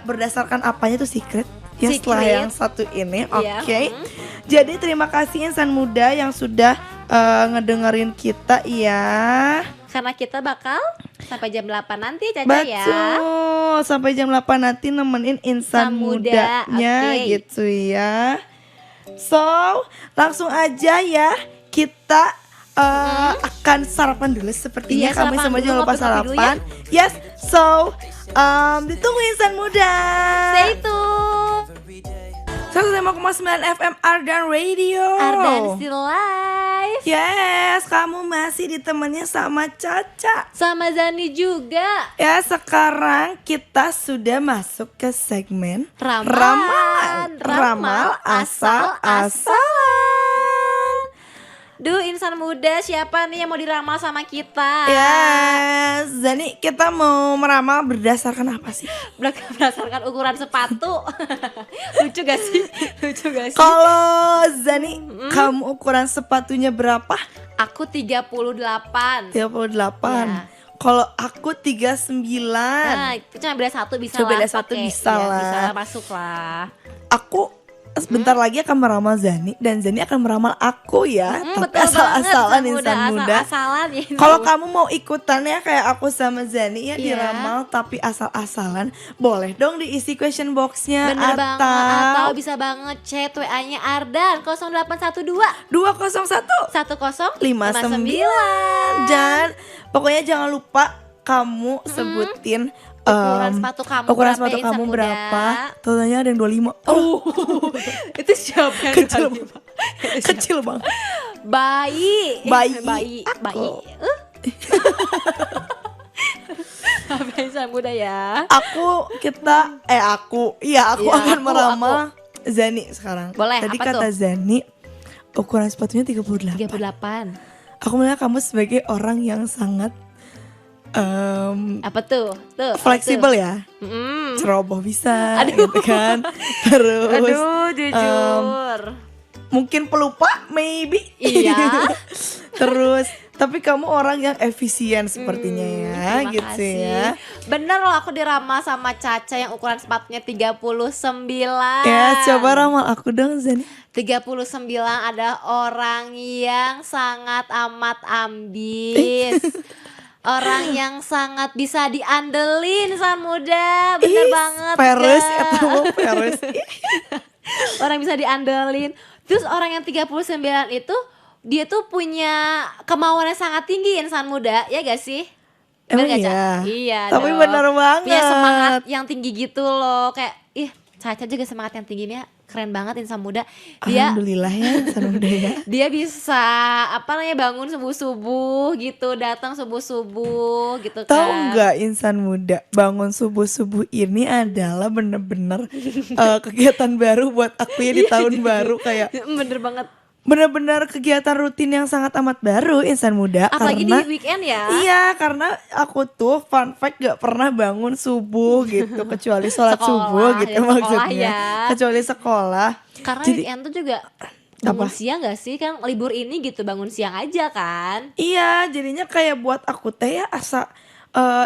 Berdasarkan apanya tuh secret? Ya setelah Secret. yang satu ini, oke. Iya, Jadi terima kasih insan muda yang sudah ngedengerin kita ya. Karena kita bakal sampai jam 8 nanti Caca Betul, ya. sampai jam 8 nanti nemenin insan Insan muda, mudanya oke. gitu ya. So, langsung aja ya kita akan sarapan dulu sepertinya. Iya, Kami sarapan semua dulu, jangan lupa ngopi dulu sarapan. Yes, so ditunggu insan muda. Stay tune. 105,9 FM Ardan Radio. Ardan Still Live. Yes, kamu masih ditemenin sama Caca. Sama Zani juga. Ya, sekarang kita sudah masuk ke segmen Ramalan. Ramal asal-asalan. Duh, insan muda siapa nih yang mau diramal sama kita? Yes, Zani, kita mau meramal berdasarkan apa sih? Berdasarkan ukuran sepatu. Lucu gak sih? Kalau Zani, kamu ukuran sepatunya berapa? Aku 38. 38. Ya. Kalau aku 39. Nah, itu cuma beda satu bisa Cuma lah. beda satu pakai. bisa Ya, lah. Bisa masuk lah. Aku sebentar lagi akan meramal Zani dan Zani akan meramal aku ya. Tapi Betul asal-asalan banget, insan muda. Asal-asalan ya. Kalau kamu mau ikutan ya kayak aku sama Zani ya Iya. diramal tapi asal-asalan, boleh dong diisi question boxnya. Bener banget. Atau bisa banget chat WA-nya Ardan 0812 201 1059. Dan pokoknya jangan lupa kamu sebutin Ukuran sepatu kamu ukuran berapa, sepatu insan kamu muda? berapa. Totalnya ada yang 25. Itu siapa yang Kecil. 25? Kecil banget. Bayi. Bayi. Bayi. Apa insan muda ya? Aku akan meramal Zani sekarang. Boleh, Tadi apa kata tuh? Zani ukuran sepatunya 38. 38. Aku melihat kamu sebagai orang yang sangat Apa tuh? fleksibel ya. Ceroboh bisa gitu kan. Terus Aduh, jujur. mungkin pelupa maybe. Iya. Terus Tapi kamu orang yang efisien sepertinya ya, Terima gitu kasih. ya. Bener loh, aku diramal sama Caca yang ukuran sepatunya 39. Ya, coba ramal aku dong Zani. 39 ada orang yang sangat amat ambis. Orang yang sangat bisa diandelin insan muda. Bener banget Peres Ga. atau mau peres. Orang bisa diandelin. Terus orang yang 39 itu dia tuh punya kemauan yang sangat tinggi insan muda, ya gak sih? Emang Bener gak, Ca? iya? Iya Tapi dong. bener banget. Punya semangat yang tinggi gitu loh. Kayak Caca juga semangat yang tingginya keren banget insan muda. Dia Alhamdulillah ya insan muda ya. dia bisa bangun subuh-subuh gitu, datang subuh-subuh gitu kan. Tahu nggak insan muda, bangun subuh-subuh ini adalah bener-bener kegiatan baru buat aku ya di tahun baru. Kayak Bener banget. bener-bener kegiatan rutin yang sangat amat baru insan muda. Apalagi karena di weekend ya. Iya, karena aku tuh fun fact gak pernah bangun subuh gitu, kecuali sholat Sekolah, subuh gitu ya, sekolah maksudnya. ya. Kecuali sekolah. Karena Jadi- weekend tuh juga bangun Apa? siang gak sih? Kan libur ini gitu, bangun siang aja kan. Iya, jadinya kayak buat aku teh ya asa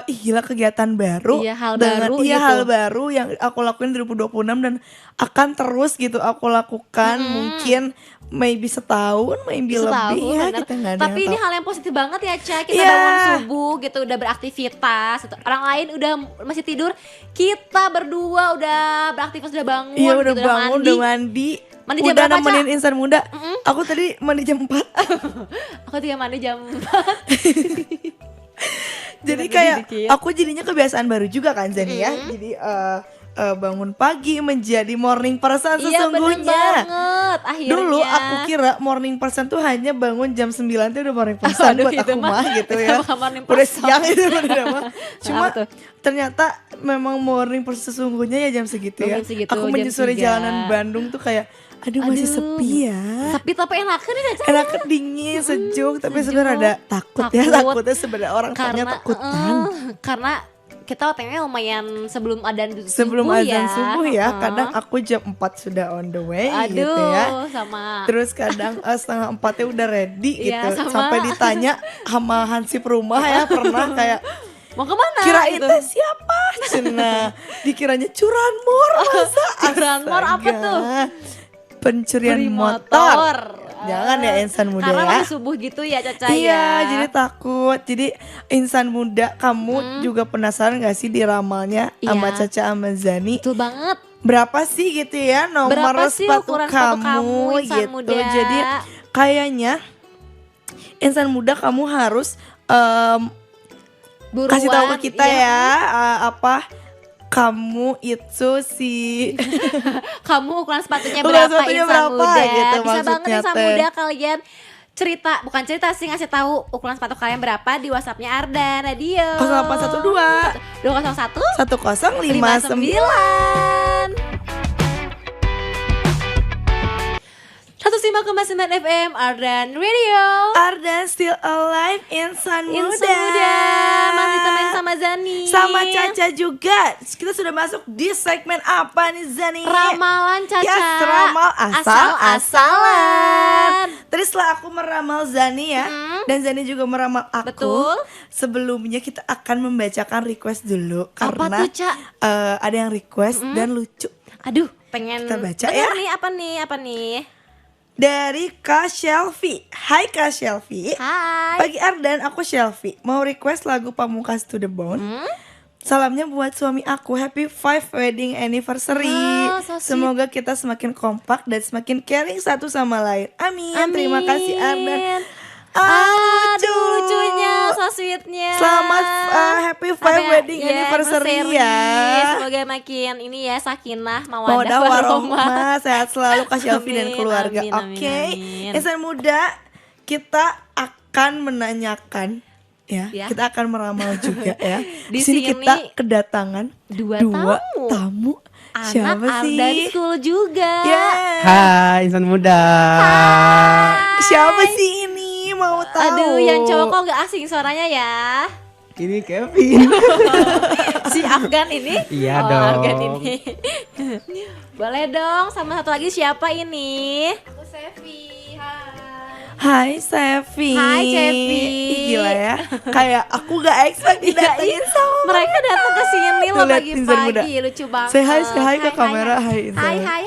gila kegiatan baru. Iya, hal dengan, baru iya, gitu. hal baru yang aku lakuin 2026 dan akan terus gitu aku lakukan. Mungkin maybe setahun, maybe lebih ya, bener. kita nggak ada Tapi yang ini tahu. hal yang positif banget ya Ca. Kita Iya. bangun subuh gitu, udah beraktivitas gitu. Orang lain udah masih tidur, kita berdua udah beraktivitas, udah bangun Iya, udah gitu, bangun, mandi. udah mandi. Mandi jam Udah berapa, Ca? nemenin insan muda. Aku tadi mandi jam 4. Aku juga mandi jam 4. Jadi Gimana kayak dikit? aku jadinya kebiasaan baru juga kan Zani ya. Jadi bangun pagi menjadi morning person Iya bener sesungguhnya. banget. Akhirnya Dulu aku kira morning person tuh hanya bangun jam 9 tuh udah morning person Aduh, buat itu aku mah mah gitu itu ya. bukan morning Udah person. siang itu udah mah. Cuma Apa tuh? ternyata memang morning person sesungguhnya ya jam segitu ya. Jam segitu, Aku jam menyusuri 3. jalanan Bandung tuh kayak aduh masih sepi ya. Tapi enakan nih Caca. Enak dingin, sejuk, tapi sebenarnya ada takut ya, Takut. takutnya sebenarnya orang tuanya takutan. Karena kita OTW lumayan sebelum adzan Sebelum subuh azan ya. subuh ya, Heeh. kadang aku jam 4 sudah on the way Aduh, gitu ya. sama. Terus kadang setengah 4-nya udah ready Iya, gitu. sama. Sampai ditanya sama hansip rumah ya, pernah kayak Mau kemana? kirain gitu. teh siapa? Cina dikiranya curanmor masa? Curanmor apa Astaga. tuh? Pencurian Beli motor. Jangan ya insan muda Karena ya. masih subuh gitu ya Caca Iya, ya. jadi takut. Jadi insan muda, kamu juga penasaran gak sih diramalnya sama Iya. Caca sama Zani? Betul banget. Berapa sih gitu ya nomor Berapa sih sepatu ukuran sepatu kamu, insan gitu. muda? Jadi kayaknya insan muda kamu harus Buruan, kasih tahu ke kita iya. ya apa kamu itu si Kamu ukuran sepatunya Ukuran berapa sepatunya insan berapa muda? gitu Bisa banget maksudnya insan teh. muda kalian bukan cerita sih, ngasih tahu ukuran sepatu kalian berapa di WhatsAppnya Ardan Radio 0812 201 1059. 105,9 FM Ardan Radio. Ardan still alive, insan muda. Insan muda masih temenin sama Zani. Sama Caca juga. Kita sudah masuk di segmen apa nih Zani? Ramalan Caca. Yes, ramal asal-asalan. Tadi setelah aku meramal Zani ya, dan Zani juga meramal aku. Betul. Sebelumnya kita akan membacakan request dulu Apa karena tuh, Ca? ada yang request dan lucu. Aduh, pengen Kita baca denger ya. nih, apa nih? Dari Kak Shelfie. Hai Kak Shelfie. Hai. Pagi Ardan, aku Shelfie. Mau request lagu Pamungkas to the Bone. Salamnya buat suami aku. Happy 5 wedding anniversary. Wow, so sweet. Semoga kita semakin kompak dan semakin caring satu sama lain. Amin. Terima kasih Ardan. Aduh, lucunya, so sweetnya. Selamat happy 5 wedding anniversary ya. Semoga makin ini ya, sakinah, Mawadah mawadah, warohmah. warohmah. Sehat selalu Kak Shelfie dan Amin, keluarga. amin, amin, Oke. amin. Insan muda, kita akan menanyakan ya, Ya. kita akan meramal juga ya. Di Di sini sini kita kedatangan dua tamu. Anak Siapa sih? Ardan School juga. Ya. Hai insan muda. Siapa sih ini? Mau tahu? Aduh, yang cowok kok gak asing suaranya ya. Ini Kevin. Si Afgan ini? Iya Oh, dong. Afgan ini. Boleh dong, sama satu lagi siapa ini? Aku Sevi, hai. Hai Sevi. Hai, Cevi. Ih, gila ya. Kayak aku gak expect didatengin sama Mereka datang ke sini Tuh, loh lihat Insan muda. pagi-pagi, lucu banget. Say hi ke kamera. Hai Insan. Hai.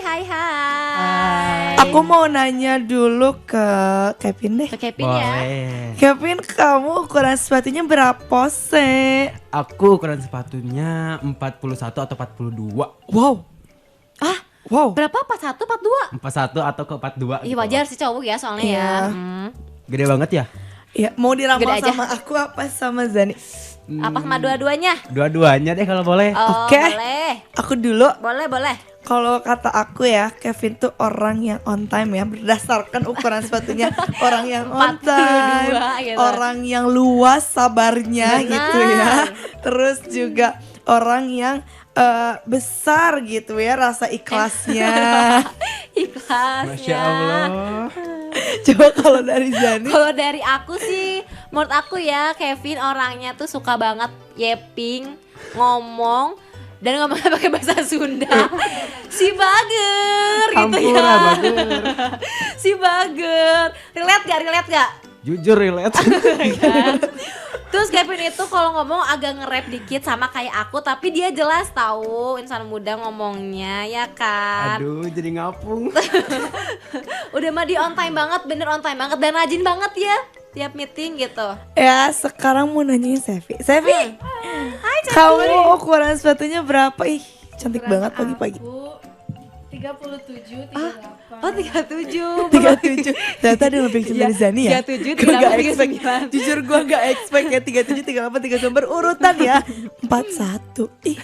Aku mau nanya dulu ke Kevin deh. Ke Kevin ya. Kevin, kamu ukuran sepatunya berapa sih? Aku ukuran sepatunya 41 atau 42. Wow. Wow. Berapa? 41, 42? 41 atau ke 42. Iya wajar sih cowok ya soalnya Iya. ya. Gede banget ya? Ya, mau diramal Gede aja. sama aku apa sama Zani? Apa sama dua-duanya? Dua-duanya deh kalau boleh. Oh, Oke. boleh. Aku dulu. Boleh. Kalau kata aku ya, Kevin tuh orang yang on time ya, berdasarkan ukuran sepatunya. Orang yang on 42 time, gitu. orang yang luas sabarnya Benar. gitu ya. Terus juga orang yang besar gitu ya, rasa ikhlasnya. Ikhlasnya. Masya Allah. Coba kalau dari Zani. Kalau dari aku sih, menurut aku ya Kevin orangnya tuh suka banget yeping, ngomong dan ngomongnya pakai bahasa Sunda. Si bager gitu ya. Ampura bager. Si bager. Relate gak? Jujur relate. Terus Kevin itu kalau ngomong agak nge-rap dikit sama kayak aku, tapi dia jelas tahu insan muda ngomongnya ya kan. Aduh, jadi ngapung. Udah mah di on time banget, bener on time banget dan rajin banget ya tiap meeting gitu. Ya, sekarang mau nanyain Sevi. Sevi, kamu ukuran sepatunya berapa? Ih, cantik banget pagi-pagi. 37, 38. Oh 37. 37. Ternyata ada lebih kecil dari Zani ya. 37, Gue gak 38, expect. 39. Jujur gue gak expect ya 37, 38, 39 berurutan ya. 41. Ih,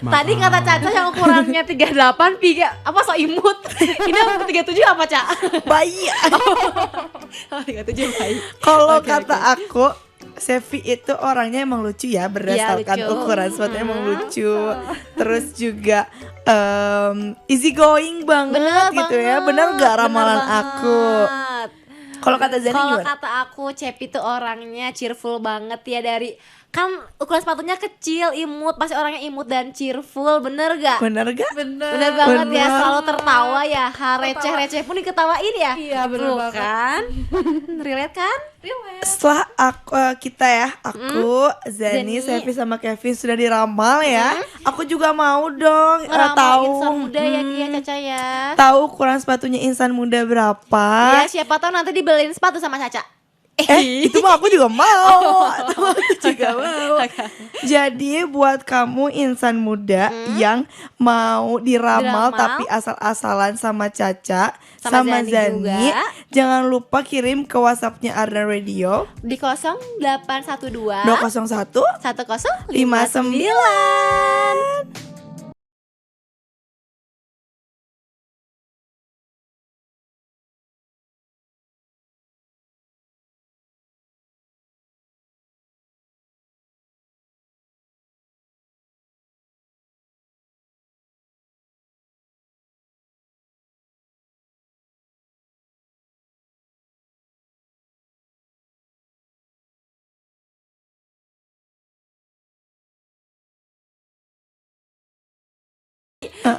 Tadi kata Caca yang ukurannya 38 piga apa so imut. Ini yang 37 apa, Ca? bayi. Oh 37 baik. Kalau Oke, kata aku, Sevi itu orangnya emang lucu ya, berdasarkan Iya, lucu. ukuran sepatunya emang lucu. Terus juga easy going banget gitu ya. Bener gak ramalan aku? Kalau kata Zani Kalau gimana? kata aku Cepi tuh orangnya cheerful banget ya, dari kan ukuran sepatunya kecil, imut, pasti orangnya imut dan cheerful, bener gak? Bener gak? Bener banget ya, Bener. selalu tertawa ya, receh-receh pun diketawain ya. Iya, bener Tuh banget. kan? Relate kan? Relate. Setelah aku kita ya, aku, Zani, Zani. Sevi sama Kevin sudah diramal ya. Aku juga mau dong Ngeramal tahu insan muda ya Kia Caca ya. tahu ukuran sepatunya insan muda berapa. Ya siapa tahu nanti dibeliin sepatu sama Caca. Itu mah aku juga mau. Itu mah aku juga mau. Jadi buat kamu insan muda yang mau diramal, Diramal. tapi asal-asalan sama Caca, Sama sama Zani Zani, juga. jangan lupa kirim ke WhatsApp-nya Ardan Radio Di 0812 201 1059.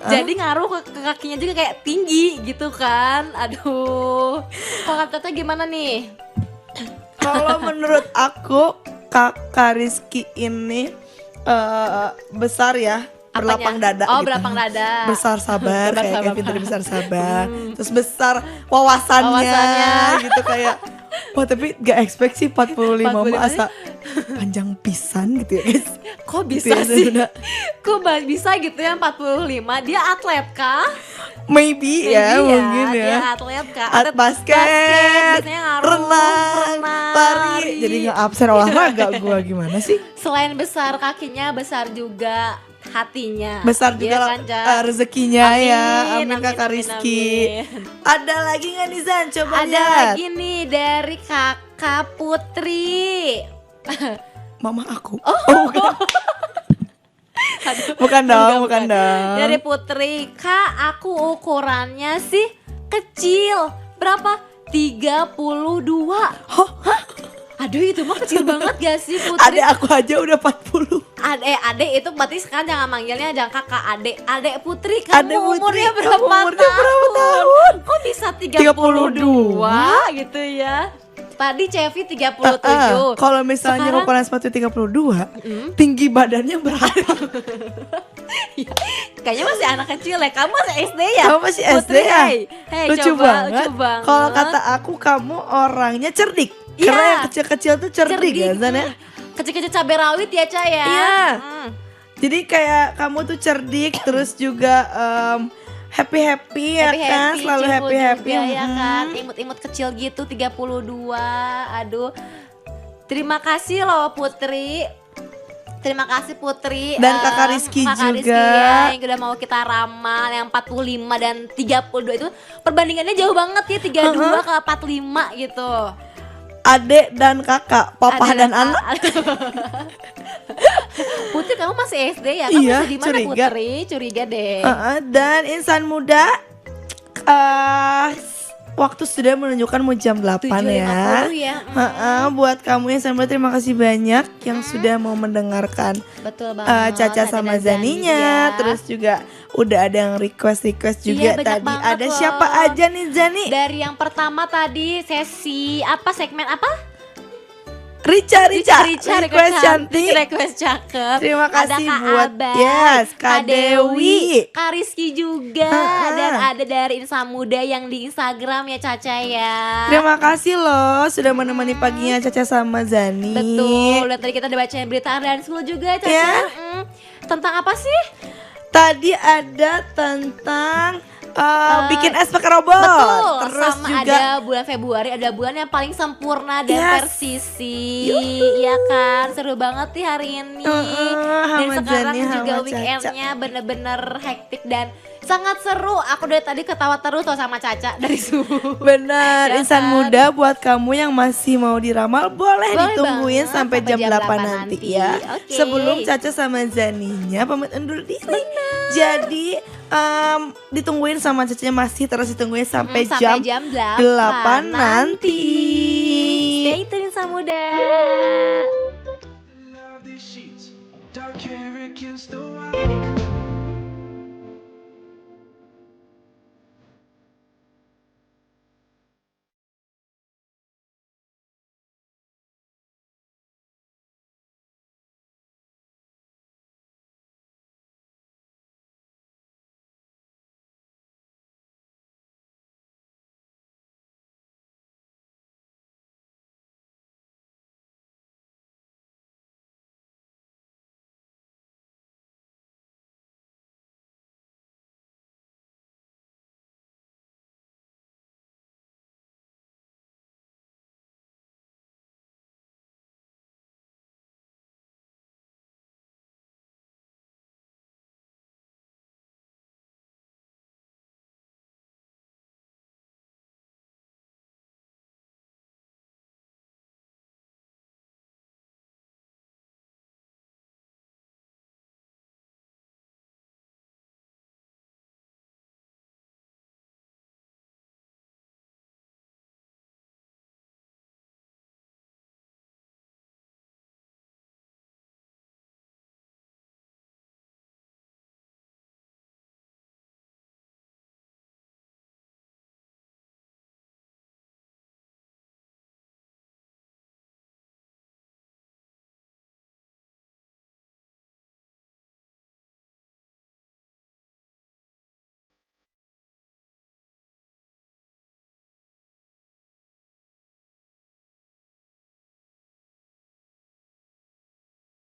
Jadi ngaruh ke kakinya juga kayak tinggi gitu kan. Aduh. Kalau kata gimana nih? Kalau menurut aku Kakak Rizky ini besar ya, berlapang dada Oh, gitu. berlapang dada. Besar sabar Besar kayak sabar. Kevin tadi, besar sabar. Terus besar wawasannya, gitu kayak wah, tapi gak expect sih 45 mah 45 asa panjang pisan gitu ya guys. Kok Gitu bisa ya, sih? Sunda. Kok bisa gitu ya 45? Dia atlet kah? Maybe ya, mungkin ya. Dia atlet kah? Atlet basket, biasanya ngaruh, renang, lari. Jadi gak absen olahraga gua gimana sih? Selain besar kakinya, besar juga hatinya. Besar juga Iya lah, kan, Ca? rezekinya ya. Amin, amin, Kakak amin, Rizky. amin. Ada lagi nggak nih Zan? Coba Ada lihat. lagi nih dari Kakak Putri. Mama aku. Oh, bukan. Bukan dong, bukan dong. Dari Putri, Kak, aku ukurannya sih kecil. Berapa? 32. Hah? Aduh, itu mah kecil banget gak sih Putri? Adek aku aja udah 40. Adek itu berarti sekarang jangan manggilnya jangan kakak, adek Putri, kamu Adek Putri, umurnya kamu berapa umurnya berapa tahun? Kok bisa 32 gitu ya. Tadi Cevi 37. Kalau misalnya Sekarang- ukuran sepatu 32, tinggi badannya berapa? Kayaknya masih anak kecil ya. Kamu masih SD ya? Kamu masih SD Putri, ya? Hey, Lucu banget. lucu banget. Kalau kata aku kamu orangnya cerdik. Iya. Karena yang kecil-kecil tuh cerdik ya, Zan ya? Kecil-kecil cabai rawit ya, Ca ya. Iya. Jadi kayak kamu tuh cerdik, terus juga happy-happy ya kan, selalu cimut happy-happy juga, ya kan. Imut-imut kecil gitu 32. Aduh. Terima kasih loh Putri. Terima kasih Putri Dan Kakak Rizky Kakak juga. Rizky ya, yang udah mau kita ramal yang 45 dan 32 itu perbandingannya jauh banget ya, 32 ke 45 gitu. Adek dan kakak, papa Ada dan anak. Putri kamu masih SD ya? Kamu Iya, masih di mana curiga. Putri? Curiga deh. Dan insan muda, waktu sudah menunjukkan mau jam 8 ya. 7.50 ya. Buat kamu insan muda, terima kasih banyak yang sudah mau mendengarkan Betul banget. Caca sama Ada Zani Zaninya. juga. Terus juga udah ada yang request juga Iya, banyak tadi. banget Ada loh. siapa aja nih Zani? Dari yang pertama tadi sesi apa, segmen apa? Rica request request cantik. request cakep. Terima kasih ada Kak buat Abas, yes, Kak Kak Dewi, Dewi. Kak Rizky juga, dan ada dari Insan Muda yang di Instagram ya Caca ya. Terima kasih loh sudah menemani paginya Caca sama Zani. Betul. Dan tadi kita udah bacain berita dan school juga Caca. Ya. Tentang apa sih? Tadi ada tentang bikin es pakai robot. Betul. Terus sama juga ada bulan Februari, ada bulan yang paling sempurna dan Yes. persisi. Iya kan, seru banget nih hari ini. Dan sama sekarang Zani, juga sama weekendnya bener-bener hektik dan sangat seru. Aku dari tadi ketawa terus loh sama Caca dari subuh. benar Ya insan kan? muda, buat kamu yang masih mau diramal boleh Boleh ditungguin banget, sampai jam 8 nanti nanti. ya. Oke. Sebelum Caca sama Zaninya pamit undur diri. Jadi ditungguin sama Cacanya, masih terus ditungguin sampai jam 8 nanti. Stay tune Insan Muda. Dark hair against the white.